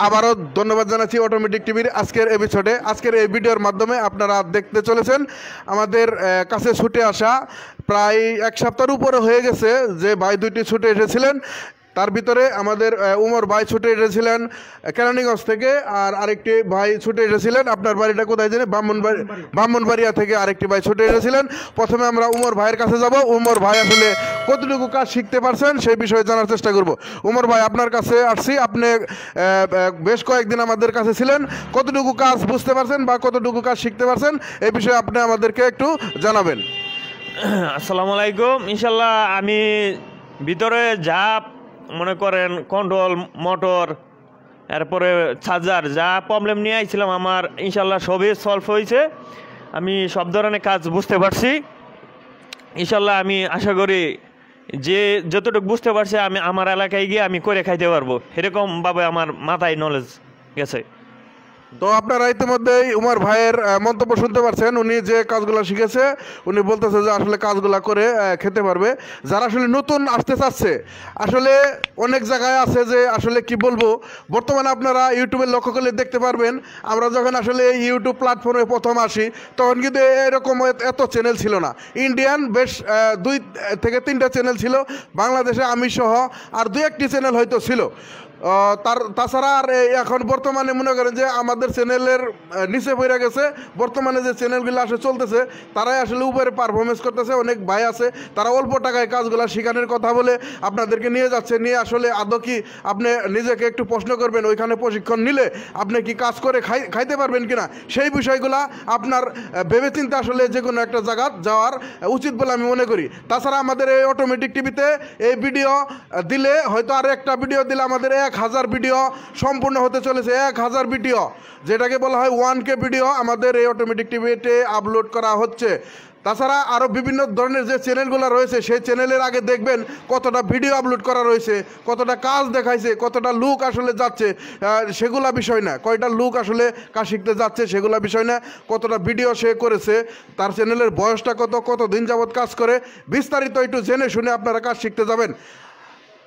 আবারও ধন্যবাদ জানাচ্ছি অটোমেটিক টিভির আজকের এপিসোডে। আজকের এই ভিডিওর মাধ্যমে আপনারা দেখতে চলেছেন আমাদের কাছে ছুটে আসা প্রায় এক সপ্তাহের উপরে হয়ে গেছে যে ভাই দুইটি ছুটে এসেছিলেন। তার ভিতরে আমাদের উমর ভাই ছুটে এসেছিলেন কেরানীগঞ্জ থেকে, আর আরেকটি ভাই ছুটে এসেছিলেন আপনার বাড়িটা কোথায় জানেন, ব্রাহ্মণবাড়িয়া থেকে আরেকটি ভাই ছুটে এসেছিলেন। প্রথমে আমরা উমর ভাইয়ের কাছে যাব। উমর ভাই আসলে কতটুকু কাজ শিখতে পারছেন সেই বিষয়ে জানার চেষ্টা করব। উমর ভাই, আপনার কাছে আসছি। আপনি বেশ কয়েকদিন আমাদের কাছে ছিলেন, কতটুকু কাজ বুঝতে পারছেন বা কতটুকু কাজ শিখতে পারছেন এই বিষয়ে আপনি আমাদেরকে একটু জানাবেন। আসসালামু আলাইকুম। ইনশাল্লাহ আমি ভিতরে যা মনে করেন কন্ট্রোল মোটর এরপরে চার্জার যা প্রবলেম নিয়ে আইছিলাম আমার ইনশাল্লাহ সবই সলভ হয়েছে। আমি সব ধরনের কাজ বুঝতে পারছি। ইনশাল্লাহ আমি আশা করি যে যতটুকু বুঝতে পারছি আমি আমার এলাকায় গিয়ে আমি করে খাইতে পারবো, এরকমভাবে আমার মাথায় নলেজ গেছে। তো আপনারা ইতিমধ্যেই উমর ভাইয়ের মন্তব্য শুনতে পারছেন। উনি যে কাজগুলো শিখেছে উনি বলতেছে যে আসলে কাজগুলো করে খেতে পারবে। যারা আসলে নতুন আসতে চাচ্ছে, আসলে অনেক জায়গায় আছে যে আসলে কি বলবো, বর্তমানে আপনারা ইউটিউবে লক্ষ্য করলে দেখতে পারবেন আমরা যখন আসলে এই ইউটিউব প্ল্যাটফর্মে প্রথম আসি তখন কিন্তু এরকম এত চ্যানেল ছিল না। ইন্ডিয়ান বেশ 2 থেকে 3টা চ্যানেল ছিল, বাংলাদেশে আমি সহ আর 2-1টি চ্যানেল হয়তো ছিল। তাছাড়া আর এখন বর্তমানে মনে করেন যে আমাদের চ্যানেলের নিচে পড়ে গেছে। বর্তমানে যে চ্যানেলগুলো আসলে চলতেছে তারাই আসলে উপরে পারফরমেন্স করতেছে। অনেক ভাই আছে তারা অল্প টাকায় কাজগুলো শেখানোর কথা বলে আপনাদেরকে নিয়ে যাচ্ছে। নিয়ে আসলে আদৌ কি আপনি নিজেকে একটু প্রশ্ন করবেন ওইখানে প্রশিক্ষণ নিলে আপনি কি কাজ করে খাইতে পারবেন কিনা, সেই বিষয়গুলো আপনার ভেবেচিন্তে আসলে যে কোনো একটা জায়গা যাওয়ার উচিত বলে আমি মনে করি। তাছাড়া আমাদের এই অটোমেটিক টিভিতে এই ভিডিও দিলে হয়তো আর একটা ভিডিও দিলে আমাদের 1000 ভিডিও সম্পূর্ণ হতে চলেছে। 1000 ভিডিও, যেটাকে বলা হয় 1K ভিডিও আমাদের এই অটোমেটিক টিভিতে আপলোড করা হচ্ছে। তাছাড়া আরও বিভিন্ন ধরনের যে চ্যানেলগুলো রয়েছে সেই চ্যানেলের আগে দেখবেন কতটা ভিডিও আপলোড করা রয়েছে, কতটা কাজ দেখাইছে, কতটা লুক আসলে যাচ্ছে সেগুলা বিষয় না, কয়টা লুক আসলে কাজ শিখতে যাচ্ছে সেগুলা বিষয় না, কতটা ভিডিও সে করেছে, তার চ্যানেলের বয়সটা কতদিন যাবৎ কাজ করে, বিস্তারিত একটু জেনে শুনে আপনারা কাজ শিখতে যাবেন।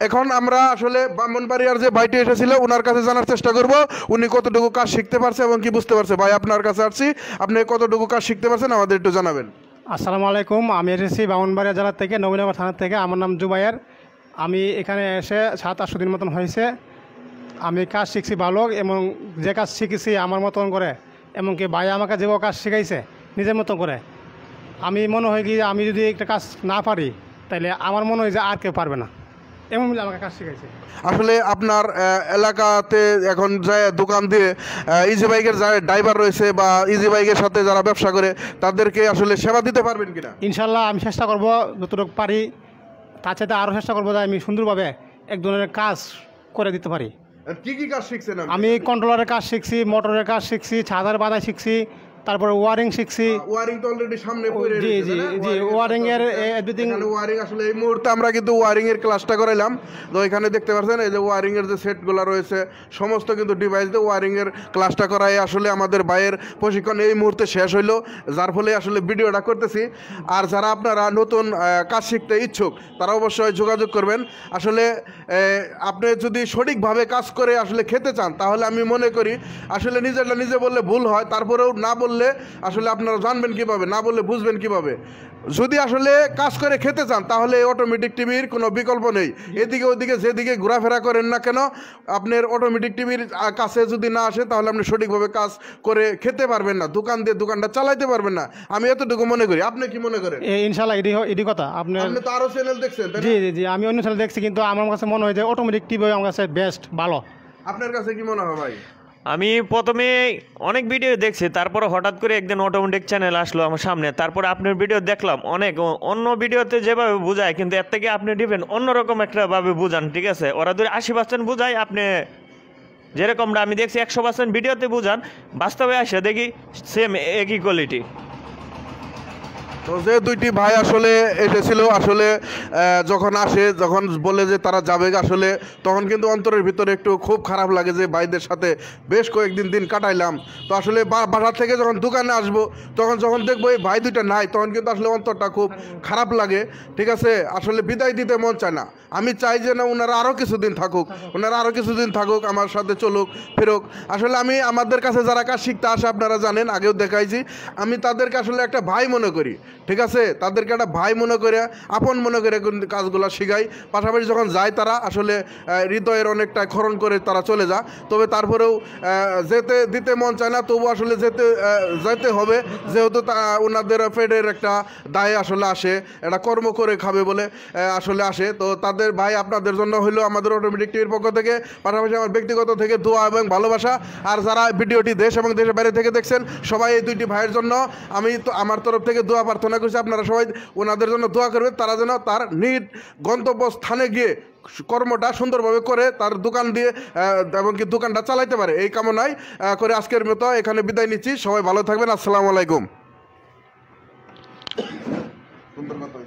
এখন আমরা আসলে ব্রাহ্মণবাড়িয়ার যে ভাইটি এসেছিল ওনার কাছে জানার চেষ্টা করব উনি কতটুকু কাজ শিখতে পারছে এবং কি বুঝতে পারছে। ভাই, আপনার কাছে আসছি, আপনি কতটুকু কাজ শিখতে পারছেন আমাদের একটু জানাবেন। আসসালামু আলাইকুম। আমি এসেছি ব্রাহ্মণবাড়িয়া জেলা থেকে, নবীনগর থানা থেকে। আমার নাম জুবাইর। আমি এখানে এসে 7-8 দিন মতন হয়েছে। আমি কাজ শিখছি ভালো, এবং যে কাজ শিখেছি আমার মতন করে, এমনকি ভাই আমাকে যে কাজ শিখাইছে নিজের মতো করে, আমি মনে হয় কি আমি যদি একটা কাজ না পারি তাহলে আমার মনে হয় যে আর কেউ পারবে না, এমন মিলে আমাকে কাজ শিখাইছে। আসলে আপনার এলাকাতে এখন যায় দোকান দিয়ে ইজি বাইকের যারা ড্রাইভার রয়েছে বা ইজি বাইকের সাথে যারা ব্যবসা করে তাদেরকে আসলে সেবা দিতে পারবেন কিনা? ইনশাল্লাহ আমি চেষ্টা করব যতটুকু পারি, তার সাথে আরও চেষ্টা করবো যে আমি সুন্দরভাবে এক ধরনের কাজ করে দিতে পারি। কি কি কাজ শিখছেন? আমি কন্ট্রোলারের কাজ শিখছি, মোটরের কাজ শিখছি, চার্জার বাঁধা শিখছি, তারপরে ওয়ারিং শিখছি। ওয়ারিং তো অলরেডি সামনে পড়ে জি জি জি ওয়ারিং এর এভরিথিং। ওয়ারিং আসলে এই মুহূর্তে আমরা কিন্তু ওয়ারিং এর ক্লাসটা করাইলাম। তো এখানে দেখতে পাচ্ছেন এই যে ওয়ারিং এর যে সেটগুলো রয়েছে সমস্ত কিন্তু ডিভাইস দিয়ে ওয়ারিং এর ক্লাসটা করাই আসলে আমাদের ভাইয়ের প্রশিক্ষণ এই মুহূর্তে শেষ হইলো, যার ফলে আসলে ভিডিওটা করতেছি। আর যারা আপনারা নতুন কাজ শিখতে ইচ্ছুক তারা অবশ্যই যোগাযোগ করবেন। আসলে আপনি যদি সঠিকভাবে কাজ করে আসলে খেতে চান তাহলে আমি মনে করি আসলে নিজেরটা নিজে বললে ভুল হয়, তারপরেও না বললে আসলে আপনারা জানবেন কিভাবে, না বললে বুঝবেন কিভাবে। যদি আসলে কাজ করে খেতে চান তাহলে অটোমেটিক টিভির কোনো বিকল্প নেই। এদিকে ওদিকে যেদিকে ঘোরাফেরা করেন না কেন আপনার অটোমেটিক টিভির কাছে যদি না আসে তাহলে আপনি সঠিকভাবে কাজ করে খেতে পারবেন না, দোকান দিয়ে দোকানটা চালাইতে পারবেন না, আমি এতটুকু মনে করি। আপনি কি মনে করেন? ইনশাল্লাহ এটি কথা। আপনি তো আরো চ্যানেল দেখছেন? জি জি জি আমি অন্য চ্যানেল দেখছি, কিন্তু আমার কাছে মনে হয় যে অটোমেটিক টিভি আমার কাছে বেস্ট, ভালো। আপনার কাছে কি মনে হয় ভাই? আমি প্রথমে অনেক ভিডিও দেখছি, তারপরে হঠাৎ করে একদিন অটোমেটিক চ্যানেল আসলো আমার সামনে, তারপরে আপনার ভিডিও দেখলাম। অনেক অন্য ভিডিওতে যেভাবে বোঝায় কিন্তু এর থেকে আপনি ডিফারেন্ট অন্যরকম একটা ভাবে বুঝান, ঠিক আছে? ওরা ধরে 80% বুঝায়, আপনি যেরকমটা আমি দেখছি 100% ভিডিওতে বুঝান, বাস্তবে আসে দেখি সেম একই কোয়ালিটি। তো যে দুইটি ভাই আসলে এসেছিল আসলে যখন আসে যখন বলে যে তারা যাবে আসলে তখন কিন্তু অন্তরের ভিতরে একটু খুব খারাপ লাগে যে ভাইদের সাথে বেশ কয়েকদিন দিন কাটাইলাম। তো আসলে বাজার থেকে যখন দোকানে আসবো তখন যখন দেখবো এই ভাই দুইটা নাই তখন কিন্তু আসলে অন্তরটা খুব খারাপ লাগে। ঠিক আছে, আসলে বিদায় দিতে মন চায় না। আমি চাই যে না ওনারা আরও কিছুদিন থাকুক, ওনারা আরও কিছুদিন থাকুক, আমার সাথে চলুক ফেরুক। আসলে আমি আমাদের কাছে যারা কাজ শিখতে আসে আপনারা জানেন, আগেও দেখাইছি, আমি তাদেরকে আসলে একটা ভাই মনে করি। ঠিক আছে, তাদেরকে একটা ভাই মনে করে আপন মনে করে কিন্তু কাজগুলো শিখাই। পাশাপাশি যখন যায় তারা আসলে হৃদয়ের অনেকটা ক্ষরণ করে তারা চলে যায়। তবে তারপরেও যেতে দিতে মন চায় না, তবু আসলে যেতে হবে, যেহেতু ওনাদের পেটের একটা দায় আসলে আসে, একটা কর্ম করে খাবে বলে আসলে আসে। তো তাদের ভাই আপনাদের জন্য হইলো আমাদের অটোমেটিক টিভির পক্ষ থেকে, পাশাপাশি আমার ব্যক্তিগত থেকে দোয়া এবং ভালোবাসা। আর যারা ভিডিওটি দেশ এবং দেশের বাইরে থেকে দেখছেন সবাই এই দুইটি ভাইয়ের জন্য আমি তো আমার তরফ থেকে দোয়া প্রার্থনা করছি, আপনারা সবাই ওনাদের জন্য দোয়া করবেন, তারা যেন তার নিজ গন্তব্য স্থানে গিয়ে কর্মটা সুন্দরভাবে করে তার দোকান দিয়ে এবং কি দোকানটা চালাইতে পারে। এই কামনায় করে আজকের মতো এখানে বিদায় নিচ্ছি। সবাই ভালো থাকবেন। আসসালামু আলাইকুম। সুন্দর কথা।